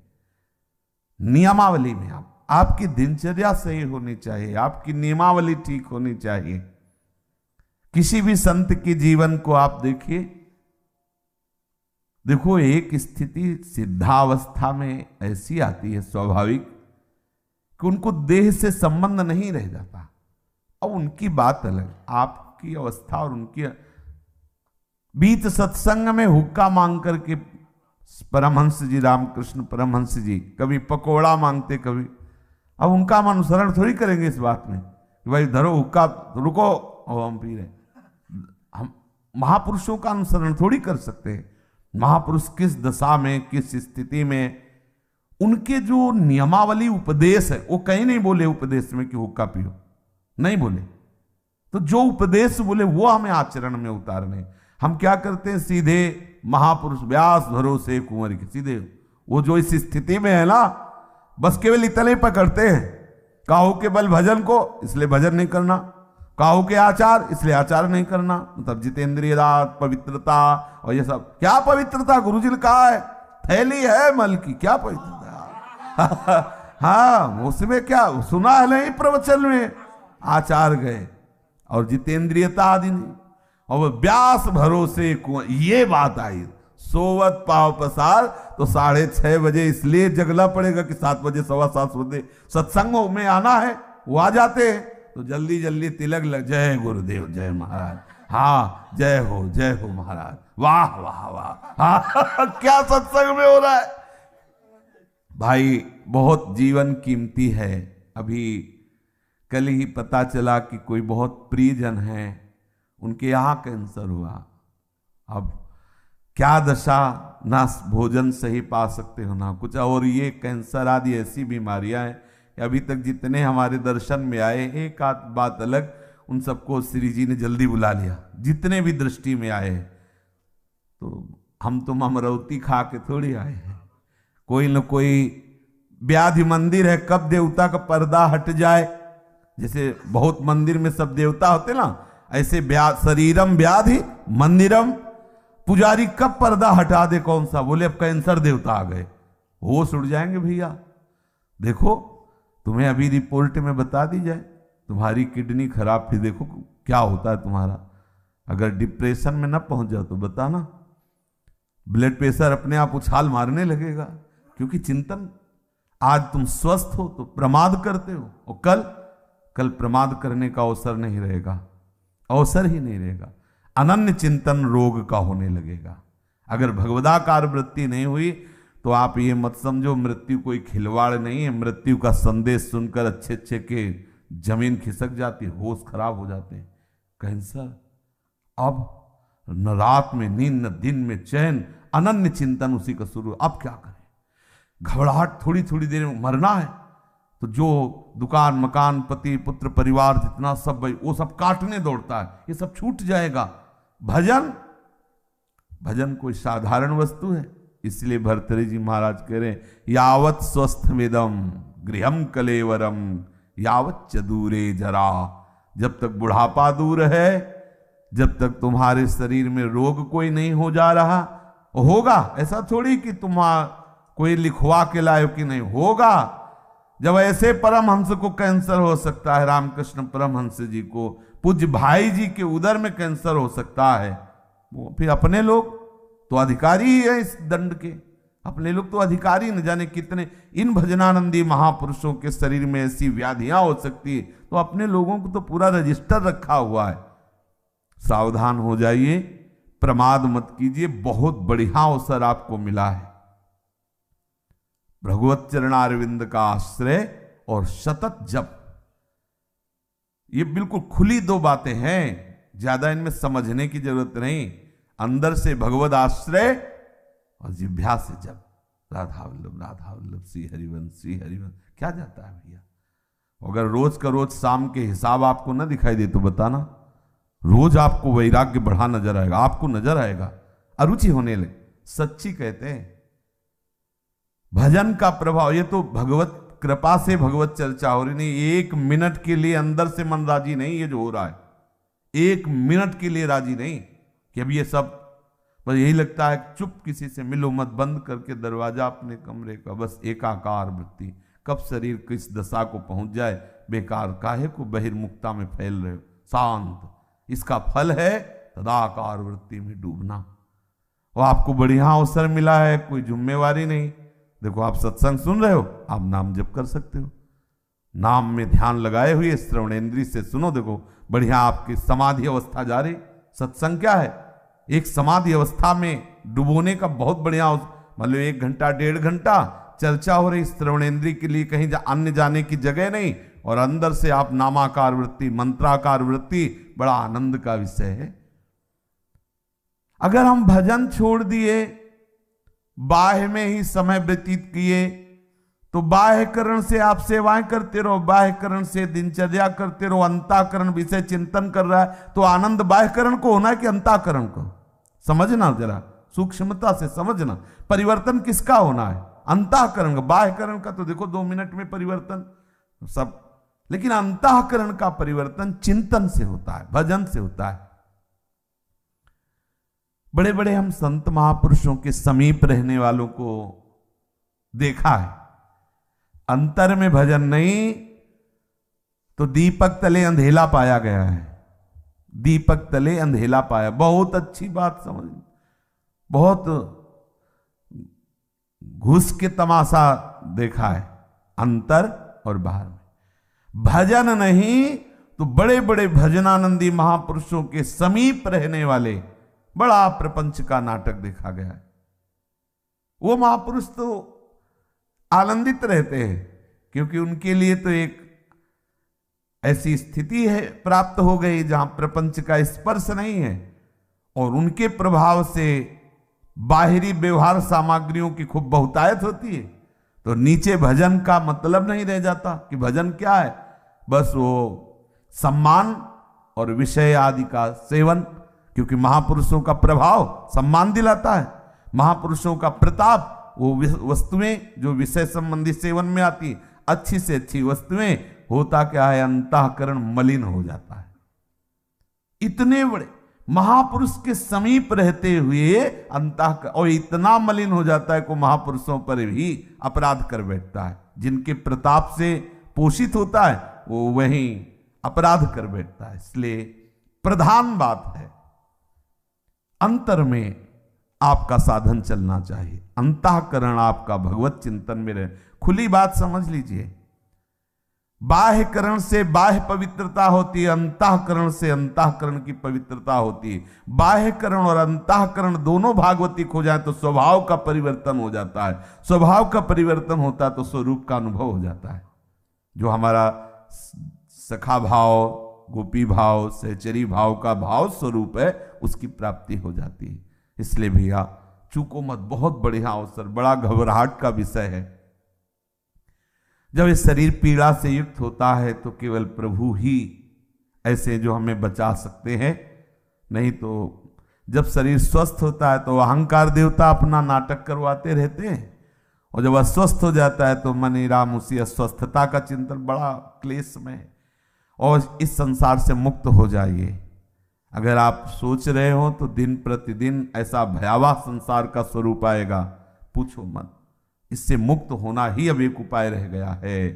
नियमावली में आपकी दिनचर्या सही होनी चाहिए, आपकी नियमावली ठीक होनी चाहिए। किसी भी संत के जीवन को आप देखिए, देखो एक स्थिति सिद्धावस्था में ऐसी आती है स्वाभाविक कि उनको देह से संबंध नहीं रह जाता। अब उनकी बात अलग, आपकी अवस्था और उनकी बीच सत्संग में हुक्का मांग करके परमहंस जी, रामकृष्ण परमहंस जी कभी पकोड़ा मांगते, कभी, अब उनका हम अनुसरण थोड़ी करेंगे इस बात में कि भाई धरो हुक्का, रुको और हम पी रहे। हम महापुरुषों का अनुसरण थोड़ी कर सकते हैं। महापुरुष किस दशा में, किस स्थिति में, उनके जो नियमावली उपदेश है वो कहीं नहीं बोले उपदेश में कि हुक्का पियो, नहीं बोले। तो जो उपदेश बोले वो हमें आचरण में उतारने। हम क्या करते हैं, सीधे महापुरुष व्यास भरोसे कुंवर के, सीधे वो जो इस स्थिति में है ना, बस केवल इतने पकड़ते हैं। काहू के बल भजन को, इसलिए भजन नहीं करना, काहू के आचार, इसलिए आचार नहीं करना। मतलब जितेंद्रिय दात, पवित्रता और ये सब। क्या पवित्रता? गुरुजी ने कहा है थैली है मल की, क्या पवित्रता? हाँ, उसमें क्या सुना है नहीं प्रवचन में, आचार गए और जितेंद्रियता आदि नहीं। और व्यास भरोसे ये बात आई, सोवत पाव पसार, तो 6:30 बजे इसलिए जगना पड़ेगा कि 7 बजे 7:15 बजे सत्संगों में आना है। वो आ जाते हैं तो जल्दी जल्दी तिलक लग, जय गुरुदेव, जय महाराज, हाँ जय हो महाराज, वाह वाह वाह, हाँ क्या सत्संग में हो रहा है भाई। बहुत जीवन कीमती है। अभी कल ही पता चला कि कोई बहुत प्रियजन है, उनके यहाँ कैंसर हुआ। अब क्या दशा, ना भोजन सही पा सकते हो ना कुछ, और ये कैंसर आदि ऐसी बीमारियां हैं कि अभी तक जितने हमारे दर्शन में आए, एक आध बात अलग, उन सबको श्री जी ने जल्दी बुला लिया, जितने भी दृष्टि में आए। तो हम तुम अमरौती खा के थोड़ी आए हैं। कोई न कोई व्याधि मंदिर है, कब देवता का पर्दा हट जाए, जैसे बहुत मंदिर में सब देवता होते ना, ऐसे शरीरम व्याधि मंदिरम, पुजारी कब पर्दा हटा दे, कौन सा, बोले अब कैंसर देवता आ गए, होश उड़ जाएंगे भैया। देखो तुम्हें अभी रिपोर्ट में बता दी जाए तुम्हारी किडनी खराब थी, देखो क्या होता है तुम्हारा। अगर डिप्रेशन में ना पहुंच जाओ तो बताना, ब्लड प्रेशर अपने आप उछाल मारने लगेगा। क्योंकि चिंतन, आज तुम स्वस्थ हो तो प्रमाद करते हो, और कल कल प्रमाद करने का अवसर नहीं रहेगा, अवसर ही नहीं रहेगा। अनन्य चिंतन रोग का होने लगेगा। अगर भगवदाकार वृत्ति नहीं हुई तो आप ये मत समझो मृत्यु कोई खिलवाड़ नहीं है। मृत्यु का संदेश सुनकर अच्छे अच्छे के जमीन खिसक जाती, होश खराब हो जाते हैं। कैंसर, अब न रात में नींद न दिन में चैन, अनन्य चिंतन उसी का शुरू। अब क्या करें, घबराहट, थोड़ी थोड़ी देर में मरना है तो जो दुकान मकान पति पुत्र परिवार जितना सब भाई वो सब काटने दौड़ता है, ये सब छूट जाएगा। भजन, भजन कोई साधारण वस्तु है। इसलिए भर्तृहरि जी महाराज कह रहे हैं, यावत स्वस्थ वेदम गृहम कलेवरम यावत च दूरे जरा। जब तक बुढ़ापा दूर है, जब तक तुम्हारे शरीर में रोग कोई नहीं हो जा रहा, होगा ऐसा थोड़ी कि तुम्हारा कोई लिखवा के लाए कि नहीं होगा। जब ऐसे परमहंस को कैंसर हो सकता है, रामकृष्ण परमहंस जी को, पूज्य भाई जी के उदर में कैंसर हो सकता है, वो फिर अपने लोग तो अधिकारी ही है इस दंड के। अपने लोग तो अधिकारी, न जाने कितने इन भजनानंदी महापुरुषों के शरीर में ऐसी व्याधियां हो सकती है, तो अपने लोगों को तो पूरा रजिस्टर रखा हुआ है। सावधान हो जाइए, प्रमाद मत कीजिए। बहुत बढ़िया अवसर आपको मिला है। भगवत चरणारविंद का आश्रय और सतत जप, ये बिल्कुल खुली दो बातें हैं, ज्यादा इनमें समझने की जरूरत नहीं। अंदर से भगवत आश्रय और जिह्वा से जप, राधा वल्लभ श्री हरिवंश श्री हरिवंश। क्या जाता है भैया? अगर रोज का रोज शाम के हिसाब आपको ना दिखाई दे तो बताना, रोज आपको वैराग्य बढ़ा नजर आएगा, आपको नजर आएगा, अरुचि होने लगे। सच्ची कहते हैं भजन का प्रभाव, ये तो भगवत कृपा से भगवत चर्चा हो रही नहीं। एक मिनट के लिए अंदर से मन राजी नहीं, ये जो हो रहा है, एक मिनट के लिए राजी नहीं कि अब ये सब, बस यही लगता है चुप किसी से मिलो मत, बंद करके दरवाजा अपने कमरे का, बस एकाकार वृत्ति। कब शरीर किस दशा को पहुंच जाए, बेकार काहे को बहिर्मुखता में फैल रहे हो, शांत। इसका फल है तदाकार वृत्ति में डूबना। और आपको बढ़िया अवसर मिला है, कोई जिम्मेवारी नहीं। देखो आप सत्संग सुन रहे हो, आप नाम जप कर सकते हो, नाम में ध्यान लगाए हुए श्रवणेन्द्रिय से सुनो। देखो बढ़िया आपकी समाधि अवस्था जा रही। सत्संग क्या है? एक समाधि अवस्था में डुबोने का बहुत बढ़िया, मतलब 1 घंटा 1.5 घंटा चर्चा हो रही श्रवणेन्द्रिय के लिए, कहीं अन्य जाने की जगह नहीं, और अंदर से आप नामाकार वृत्ति, मंत्राकार वृत्ति, बड़ा आनंद का विषय है। अगर हम भजन छोड़ दिए, बाह्य में ही समय व्यतीत किए, तो बाह्यकरण से आप सेवाएं करते रहो, बाह्यकरण से दिनचर्या करते रहो, अंतःकरण विषय चिंतन कर रहा है, तो आनंद बाह्यकरण को होना है कि अंतःकरण को? समझना, जरा सूक्ष्मता से समझना। परिवर्तन किसका होना है? अंतःकरण का। बाह्यकरण का तो देखो 2 मिनट में परिवर्तन सब, लेकिन अंतःकरण का परिवर्तन चिंतन से होता है, भजन से होता है। बड़े बड़े हम संत महापुरुषों के समीप रहने वालों को देखा है, अंतर में भजन नहीं तो दीपक तले अंधेला पाया गया है। दीपक तले अंधेला पाया, बहुत अच्छी बात समझ, बहुत घुस के तमाशा देखा है अंतर और बाहर में। भजन नहीं तो बड़े बड़े भजनानंदी महापुरुषों के समीप रहने वाले बड़ा प्रपंच का नाटक देखा गया है। वो महापुरुष तो आनंदित रहते हैं, क्योंकि उनके लिए तो एक ऐसी स्थिति है प्राप्त हो गई जहां प्रपंच का स्पर्श नहीं है, और उनके प्रभाव से बाहरी व्यवहार सामग्रियों की खूब बहुतायत होती है। तो नीचे भजन का मतलब नहीं रह जाता कि भजन क्या है, बस वो सम्मान और विषय आदि का सेवन, क्योंकि महापुरुषों का प्रभाव सम्मान दिलाता है, महापुरुषों का प्रताप वो वस्तुएं जो विषय संबंधी सेवन में आती, अच्छी से अच्छी वस्तुएं, होता क्या है, अंतःकरण मलिन हो जाता है। इतने बड़े महापुरुष के समीप रहते हुए अंतःकरण और इतना मलिन हो जाता है को महापुरुषों पर भी अपराध कर बैठता है। जिनके प्रताप से पोषित होता है वो वहीं अपराध कर बैठता है। इसलिए प्रधान बात है अंतर में आपका साधन चलना चाहिए, अंतःकरण आपका भगवत चिंतन में रहे। खुली बात समझ लीजिए, बाह्यकरण से बाह्य पवित्रता होती है, अंतःकरण से अंतःकरण की पवित्रता होती है। बाह्यकरण और अंतःकरण दोनों भागवतिक हो जाए तो स्वभाव का परिवर्तन हो जाता है। स्वभाव का परिवर्तन होता है तो स्वरूप का अनुभव हो जाता है। जो हमारा सखा भाव, गोपी भाव, सहचरी भाव का भाव स्वरूप है, उसकी प्राप्ति हो जाती है। इसलिए भैया चूको मत, बहुत बढ़िया अवसर, बड़ा घबराहट का विषय है। जब ये शरीर पीड़ा से युक्त होता है तो केवल प्रभु ही ऐसे जो हमें बचा सकते हैं, नहीं तो जब शरीर स्वस्थ होता है तो अहंकार देवता अपना नाटक करवाते रहते हैं, और जब अस्वस्थ हो जाता है तो मन राम उसी अस्वस्थता का चिंतन, बड़ा क्लेश में है। और इस संसार से मुक्त हो जाइए। अगर आप सोच रहे हो तो दिन प्रतिदिन ऐसा भयावह संसार का स्वरूप आएगा, पूछो मत। इससे मुक्त होना ही अब एक उपाय रह गया है।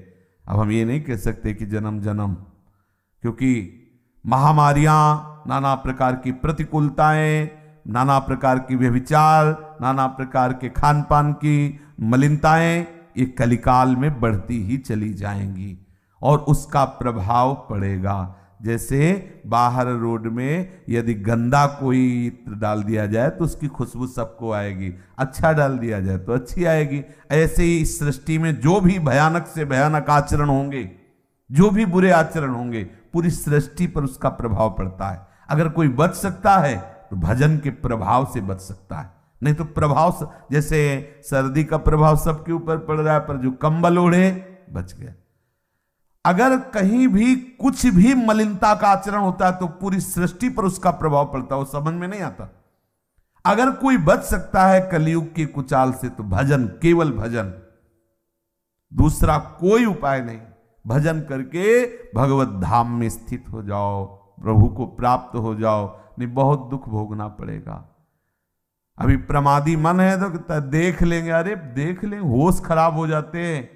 अब हम ये नहीं कह सकते कि जन्म जन्म, क्योंकि महामारियां, नाना प्रकार की प्रतिकूलताएं, नाना प्रकार की व्यभिचार, नाना प्रकार के खान पान की मलिनताएं ये कलिकाल में बढ़ती ही चली जाएंगी और उसका प्रभाव पड़ेगा। जैसे बाहर रोड में यदि गंदा कोई इत्र डाल दिया जाए तो उसकी खुशबू सबको आएगी, अच्छा डाल दिया जाए तो अच्छी आएगी। ऐसे ही इस सृष्टि में जो भी भयानक से भयानक आचरण होंगे, जो भी बुरे आचरण होंगे, पूरी सृष्टि पर उसका प्रभाव पड़ता है। अगर कोई बच सकता है तो भजन के प्रभाव से बच सकता है, नहीं तो प्रभाव, जैसे सर्दी का प्रभाव सबके ऊपर पड़ रहा है, पर जो कंबल ओढ़े बच गया। अगर कहीं भी कुछ भी मलिनता का आचरण होता है तो पूरी सृष्टि पर उसका प्रभाव पड़ता है, वो समझ में नहीं आता। अगर कोई बच सकता है कलयुग की कुचाल से तो भजन, केवल भजन, दूसरा कोई उपाय नहीं। भजन करके भगवत धाम में स्थित हो जाओ, प्रभु को प्राप्त हो जाओ, नहीं बहुत दुख भोगना पड़ेगा। अभी प्रमादी मन है तो देख लेंगे, अरे देख लेंगे, होश खराब हो जाते हैं,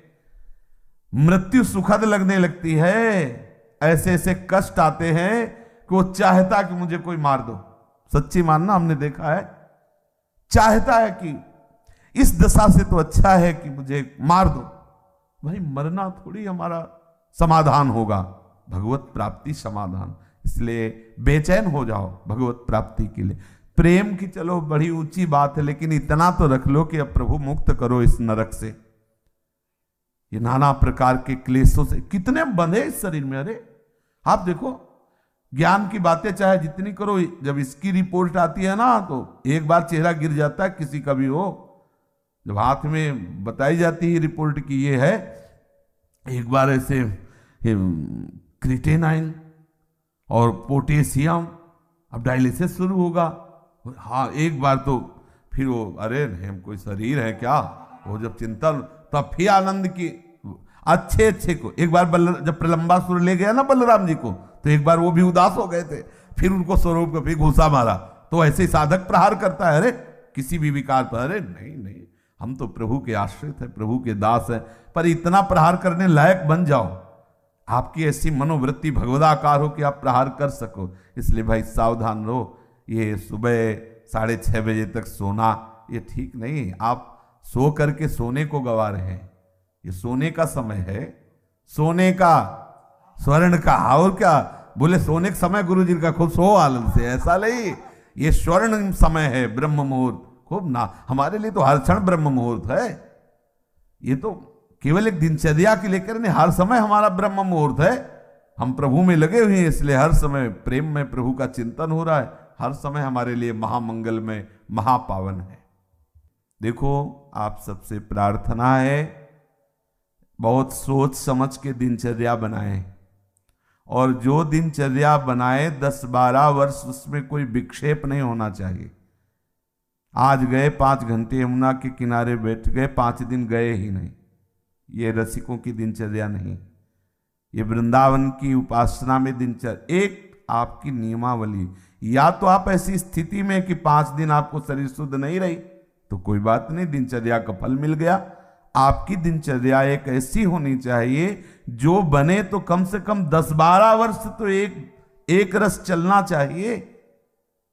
मृत्यु सुखद लगने लगती है, ऐसे ऐसे कष्ट आते हैं कि वो चाहता कि मुझे कोई मार दो। सच्ची मानना, हमने देखा है, चाहता है कि इस दशा से तो अच्छा है कि मुझे मार दो। भाई मरना थोड़ी हमारा समाधान होगा, भगवत प्राप्ति समाधान। इसलिए बेचैन हो जाओ भगवत प्राप्ति के लिए। प्रेम की चलो बड़ी ऊंची बात है, लेकिन इतना तो रख लो कि अब प्रभु मुक्त करो इस नरक से, ये नाना प्रकार के क्लेशों से। कितने बंधे इस शरीर में। अरे आप देखो, ज्ञान की बातें चाहे जितनी करो, जब इसकी रिपोर्ट आती है ना तो एक बार चेहरा गिर जाता है किसी का भी हो। जब हाथ में बताई जाती है रिपोर्ट की ये है, एक बार ऐसे क्रिटेनाइन और पोटेशियम, अब डायलिसिस शुरू होगा। हाँ एक बार तो फिर वो, अरे नहीं कोई शरीर है क्या, वो जब चिंतन, तब फिर आनंद की अच्छे अच्छे को। एक बार जब प्रलंबासुर ले गया ना बलराम जी को, तो एक बार वो भी उदास हो गए थे, फिर उनको स्वरूप को फिर घुसा मारा। तो ऐसे ही साधक प्रहार करता है, अरे किसी भी विकार पर, अरे नहीं नहीं हम तो प्रभु के आश्रित है, प्रभु के दास है। पर इतना प्रहार करने लायक बन जाओ, आपकी ऐसी मनोवृत्ति भगवदाकार हो कि आप प्रहार कर सको। इसलिए भाई सावधान रहो। ये सुबह 6:30 बजे तक सोना ये ठीक नहीं। आप सो करके सोने को गवा रहे हैं। ये सोने का समय है, सोने का, स्वर्ण का। और क्या बोले, सोने का समय गुरु जी का, खूब सो आनंद से, ऐसा नहीं। ये स्वर्ण समय है, ब्रह्म मुहूर्त, खूब ना। हमारे लिए तो हर क्षण ब्रह्म मुहूर्त है। ये तो केवल एक दिनचर्या के लेकर नहीं, हर समय हमारा ब्रह्म मुहूर्त है। हम प्रभु में लगे हुए हैं, इसलिए हर समय प्रेम में प्रभु का चिंतन हो रहा है। हर समय हमारे लिए महामंगल में, महापावन है। देखो आप सबसे प्रार्थना है, बहुत सोच समझ के दिनचर्या बनाएं, और जो दिनचर्या बनाए 10-12 वर्ष उसमें कोई विक्षेप नहीं होना चाहिए। आज गए 5 घंटे यमुना के किनारे बैठ गए, 5 दिन गए ही नहीं, ये रसिकों की दिनचर्या नहीं। ये वृंदावन की उपासना में दिनचर्या एक आपकी नियमावली। या तो आप ऐसी स्थिति में कि 5 दिन आपको शरीर शुद्ध नहीं रही तो कोई बात नहीं, दिनचर्या का फल मिल गया। आपकी दिनचर्या एक ऐसी होनी चाहिए जो बने तो कम से कम 10-12 वर्ष तो एक रस चलना चाहिए।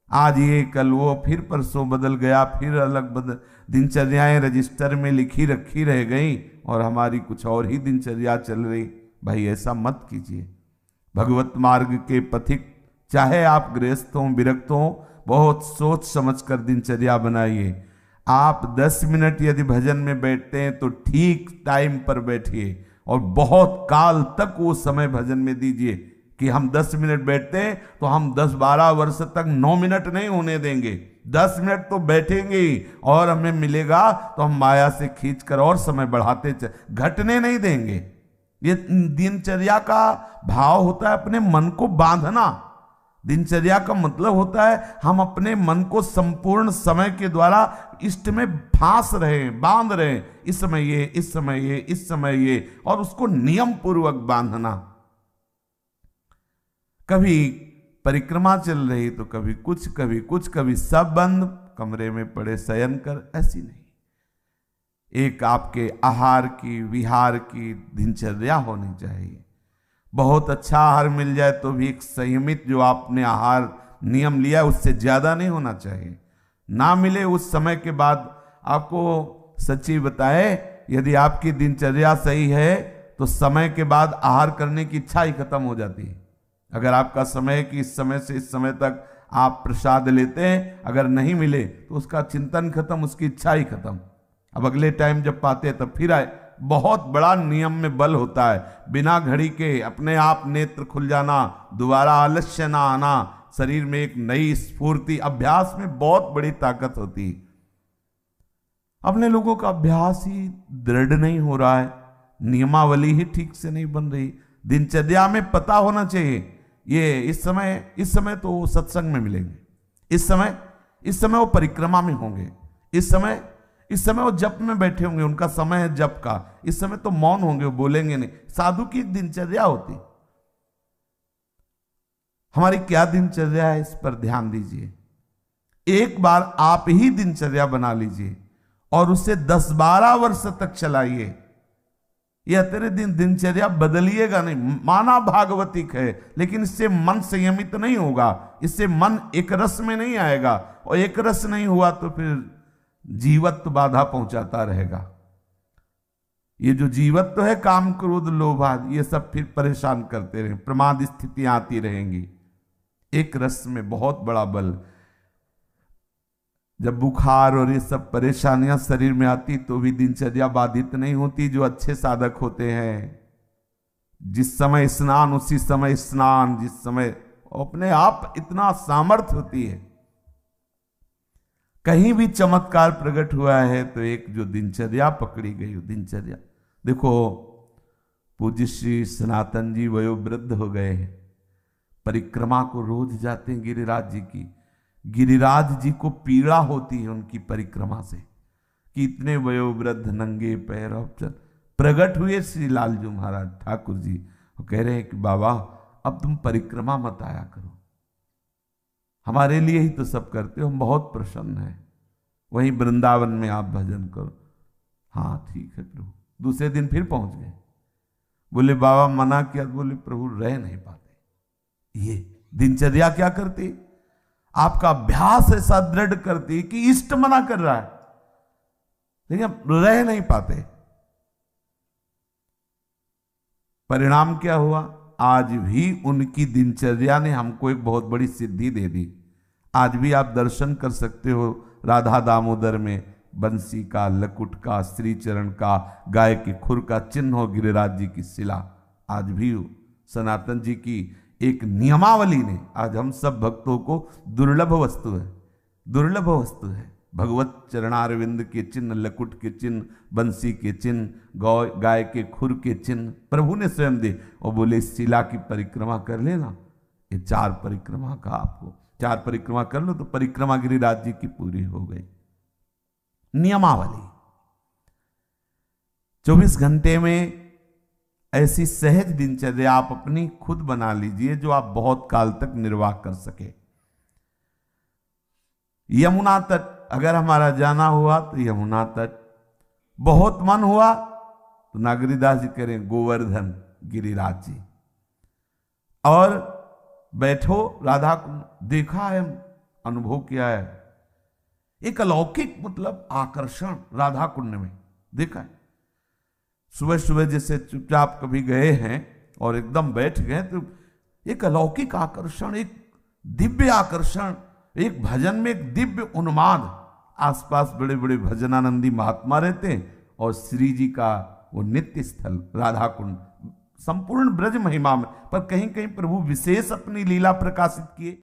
आज ये कल वो, फिर परसों बदल गया, फिर अलग बदल दिनचर्याएं रजिस्टर में लिखी रखी रह गई और हमारी कुछ और ही दिनचर्या चल रही। भाई ऐसा मत कीजिए। भगवत मार्ग के पथिक, चाहे आप गृहस्थ हों विरक्त हों, बहुत सोच समझकर दिनचर्या बनाइए। आप 10 मिनट यदि भजन में बैठते हैं तो ठीक टाइम पर बैठिए और बहुत काल तक वो समय भजन में दीजिए। कि हम 10 मिनट बैठते हैं तो हम 10-12 वर्ष तक 9 मिनट नहीं होने देंगे, 10 मिनट तो बैठेंगे ही, और हमें मिलेगा तो हम माया से खींचकर और समय बढ़ाते घटने नहीं देंगे। ये दिनचर्या का भाव होता है अपने मन को बांधना। दिनचर्या का मतलब होता है हम अपने मन को संपूर्ण समय के द्वारा इष्ट में फांस रहे, बांध रहे, इस समय ये, इस समय ये, इस समय ये, और उसको नियम पूर्वक बांधना। कभी परिक्रमा चल रही तो कभी कुछ, कभी कुछ, कभी सब बंद, कमरे में पड़े शयन कर, ऐसी नहीं। एक आपके आहार की, विहार की दिनचर्या होनी चाहिए। बहुत अच्छा आहार मिल जाए तो भी एक संयमित जो आपने आहार नियम लिया उससे ज्यादा नहीं होना चाहिए। ना मिले उस समय के बाद आपको सच्ची बताए, यदि आपकी दिनचर्या सही है तो समय के बाद आहार करने की इच्छा ही खत्म हो जाती है। अगर आपका समय कि इस समय से इस समय तक आप प्रसाद लेते हैं, अगर नहीं मिले तो उसका चिंतन खत्म, उसकी इच्छा ही खत्म। अब अगले टाइम जब पाते हैं तब फिर आए। बहुत बड़ा नियम में बल होता है। बिना घड़ी के अपने आप नेत्र खुल जाना, दोबारा आलस्य ना आना, शरीर में एक नई स्फूर्ति, अभ्यास में बहुत बड़ी ताकत होती है। अपने लोगों का अभ्यास ही दृढ़ नहीं हो रहा है, नियमावली ही ठीक से नहीं बन रही। दिनचर्या में पता होना चाहिए ये इस समय तो वो सत्संग में मिलेंगे, इस समय वो परिक्रमा में होंगे, इस समय वो जप में बैठे होंगे, उनका समय है जप का, इस समय तो मौन होंगे, वो बोलेंगे नहीं। साधु की दिनचर्या होती। हमारी क्या दिनचर्या है, इस पर ध्यान दीजिए। एक बार आप ही दिनचर्या बना लीजिए और उसे 10-12 वर्ष तक चलाइए। यह तेरे दिनचर्या बदलिएगा नहीं। माना भागवतिक है, लेकिन इससे मन संयमित नहीं होगा, इससे मन एक रस में नहीं आएगा, और एक रस नहीं हुआ तो फिर जीवत्व बाधा पहुंचाता रहेगा। ये जो जीवत्व है, काम क्रोध लोभ आदि, ये सब फिर परेशान करते रहेंगे, प्रमाद स्थितियां आती रहेंगी। एक रस में बहुत बड़ा बल। जब बुखार और ये सब परेशानियां शरीर में आती तो भी दिनचर्या बाधित नहीं होती। जो अच्छे साधक होते हैं, जिस समय स्नान उसी समय स्नान, जिस समय अपने आप इतना सामर्थ्य होती है। कहीं भी चमत्कार प्रकट हुआ है तो एक जो दिनचर्या पकड़ी गई, दिनचर्या देखो। पूज्य श्री सनातन जी वयोवृद्ध हो गए हैं, परिक्रमा को रोज जाते हैं गिरिराज जी की। गिरिराज जी को पीड़ा होती है उनकी परिक्रमा से कि इतने वयोवृद्ध नंगे पैर। अब प्रकट हुए श्री लालजू महाराज ठाकुर जी, वो कह रहे हैं कि बाबा अब तुम परिक्रमा मत आया करो, हमारे लिए ही तो सब करते हो, हम बहुत प्रसन्न हैं, वहीं वृंदावन में आप भजन करो। हाँ ठीक है प्रभु। दूसरे दिन फिर पहुंच गए, बोले बाबा मना किया, बोले प्रभु रह नहीं पाते। ये दिनचर्या क्या करती, आपका अभ्यास ऐसा दृढ़ करती कि इष्ट मना कर रहा है लेकिन रह नहीं पाते। परिणाम क्या हुआ, आज भी उनकी दिनचर्या ने हमको एक बहुत बड़ी सिद्धि दे दी। आज भी आप दर्शन कर सकते हो राधा दामोदर में बंसी का, लकुट का, श्री चरण का, गाय के खुर का चिन्ह हो, गिरिराज जी की शिला आज भी हो। सनातन जी की एक नियमावली ने आज हम सब भक्तों को दुर्लभ वस्तु है, दुर्लभ वस्तु है। भगवत चरणारविंद के चिन्ह, लकुट के चिन्ह, बंसी के चिन्ह, गाय के खुर के चिन्ह प्रभु ने स्वयं दे, और बोले शिला की परिक्रमा कर लेना। ये 4 परिक्रमा का आपको 4 परिक्रमा कर लो तो परिक्रमा गिरिराज जी की पूरी हो गई। नियमावली 24 घंटे में ऐसी सहज दिनचर्या आप अपनी खुद बना लीजिए जो आप बहुत काल तक निर्वाह कर सके। यमुना तट अगर हमारा जाना हुआ तो यमुना तट, बहुत मन हुआ तो नागरीदास जी करें गोवर्धन गिरिराज जी, और बैठो राधा को देखा है, अनुभव किया है, एक अलौकिक मतलब आकर्षण राधा कुंड में देखा है। सुबह सुबह जैसे चुपचाप कभी गए हैं और एकदम बैठ गए तो एक अलौकिक आकर्षण, एक दिव्य आकर्षण, एक भजन में एक दिव्य उन्माद। आसपास बड़े बड़े भजनानंदी महात्मा रहते हैं और श्री जी का वो नित्य स्थल राधा कुंड संपूर्ण ब्रज महिमा में, पर कहीं कहीं प्रभु विशेष अपनी लीला प्रकाशित किए।